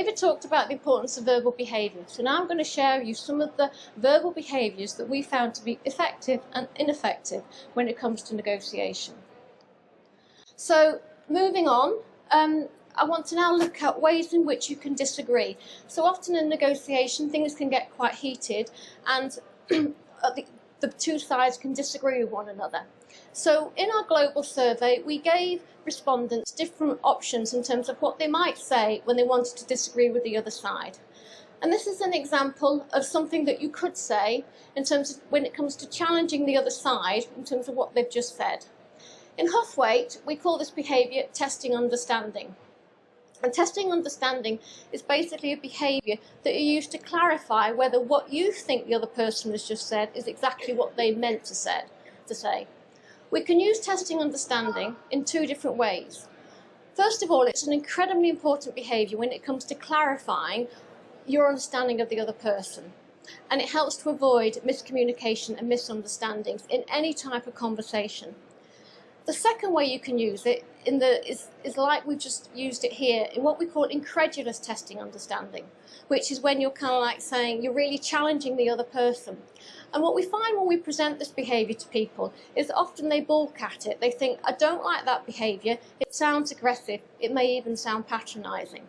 David talked about the importance of verbal behaviours, so now I'm going to share with you some of the verbal behaviours that we found to be effective and ineffective when it comes to negotiation. So moving on, I want to now look at ways in which you can disagree. So often in negotiation things can get quite heated and the two sides can disagree with one another. So in our global survey we gave respondents different options in terms of what they might say when they wanted to disagree with the other side. And this is an example of something that you could say in terms of when it comes to challenging the other side in terms of what they've just said. In Huthwaite, we call this behaviour testing understanding. And testing understanding is basically a behaviour that you use to clarify whether what you think the other person has just said is exactly what they meant to say. We can use testing understanding in two different ways. First of all, it's an incredibly important behaviour when it comes to clarifying your understanding of the other person. And it helps to avoid miscommunication and misunderstandings in any type of conversation. The second way you can use it is like we've just used it here in what we call incredulous testing understanding, which is when you're kind of like saying you're really challenging the other person. And what we find when we present this behaviour to people is often they balk at it. They think, I don't like that behaviour, it sounds aggressive, it may even sound patronising.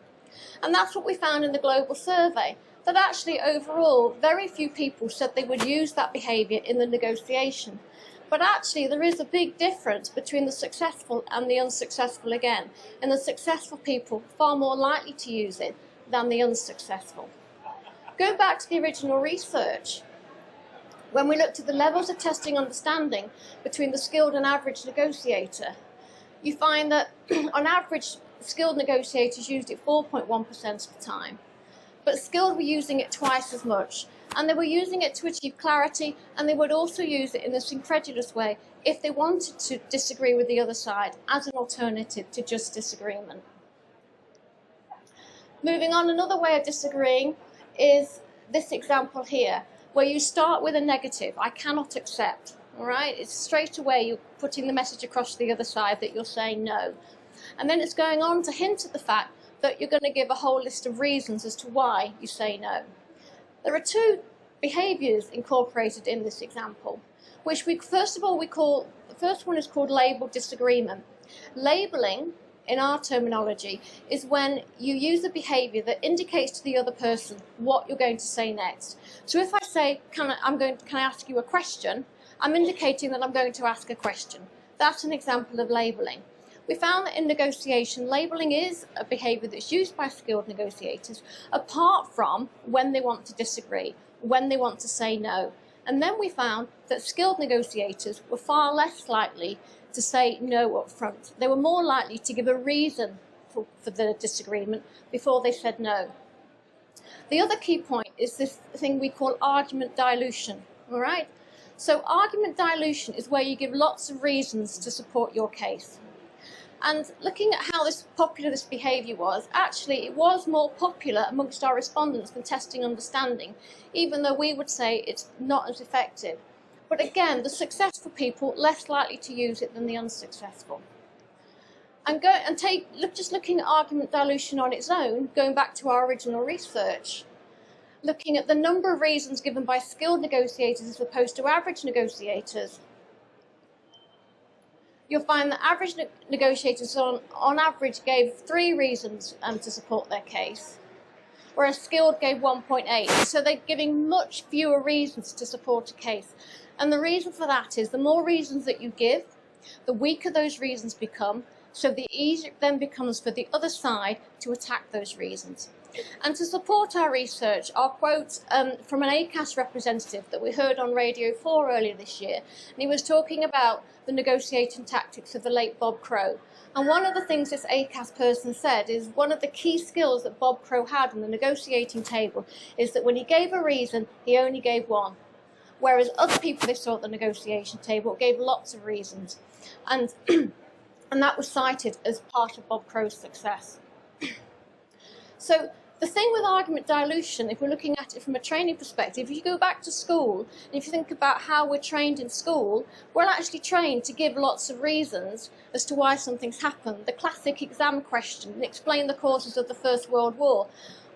And that's what we found in the global survey, that actually overall very few people said they would use that behaviour in the negotiation. But actually there is a big difference between the successful and the unsuccessful again. And the successful people are far more likely to use it than the unsuccessful. Going back to the original research, when we looked at the levels of testing understanding between the skilled and average negotiator, you find that on average skilled negotiators used it 4.1% of the time. But skilled were using it twice as much. And they were using it to achieve clarity, and they would also use it in this incredulous way if they wanted to disagree with the other side as an alternative to just disagreement. Moving on, another way of disagreeing is this example here, where you start with a negative, I cannot accept, all right? It's straight away you're putting the message across to the other side that you're saying no. And then it's going on to hint at the fact that you're going to give a whole list of reasons as to why you say no. There are two behaviours incorporated in this example, which first of all we call, the first one is called labelled disagreement. Labelling, in our terminology, is when you use a behaviour that indicates to the other person what you're going to say next. So if I say, can I ask you a question, I'm indicating that I'm going to ask a question. That's an example of labelling. We found that in negotiation, labelling is a behaviour that's used by skilled negotiators, apart from when they want to disagree, when they want to say no. And then we found that skilled negotiators were far less likely to say no up front. They were more likely to give a reason for the disagreement before they said no. The other key point is this thing we call argument dilution, all right? So argument dilution is where you give lots of reasons to support your case. And looking at how popular this behaviour was, actually it was more popular amongst our respondents than testing understanding, even though we would say it's not as effective. But again, the successful people less likely to use it than the unsuccessful. And just looking at argument dilution on its own, going back to our original research, looking at the number of reasons given by skilled negotiators as opposed to average negotiators, you'll find that average negotiators on average gave 3 reasons to support their case, whereas skilled gave 1.8. So they're giving much fewer reasons to support a case. And the reason for that is the more reasons that you give, the weaker those reasons become, so the easier it then becomes for the other side to attack those reasons. And to support our research, our quote from an ACAS representative that we heard on Radio 4 earlier this year, and he was talking about the negotiating tactics of the late Bob Crow. And one of the things this ACAS person said is one of the key skills that Bob Crow had on the negotiating table is that when he gave a reason, he only gave one. Whereas other people they saw at the negotiation table gave lots of reasons. And that was cited as part of Bob Crow's success. So the thing with argument dilution, if we're looking at it from a training perspective, if you go back to school, and if you think about how we're trained in school, we're actually trained to give lots of reasons as to why something's happened. The classic exam question, explain the causes of the First World War.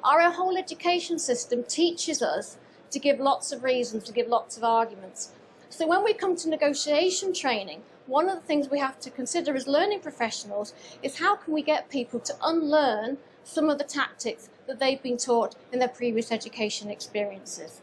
Our whole education system teaches us to give lots of reasons, to give lots of arguments. So when we come to negotiation training, one of the things we have to consider as learning professionals is how can we get people to unlearn some of the tactics that they've been taught in their previous education experiences.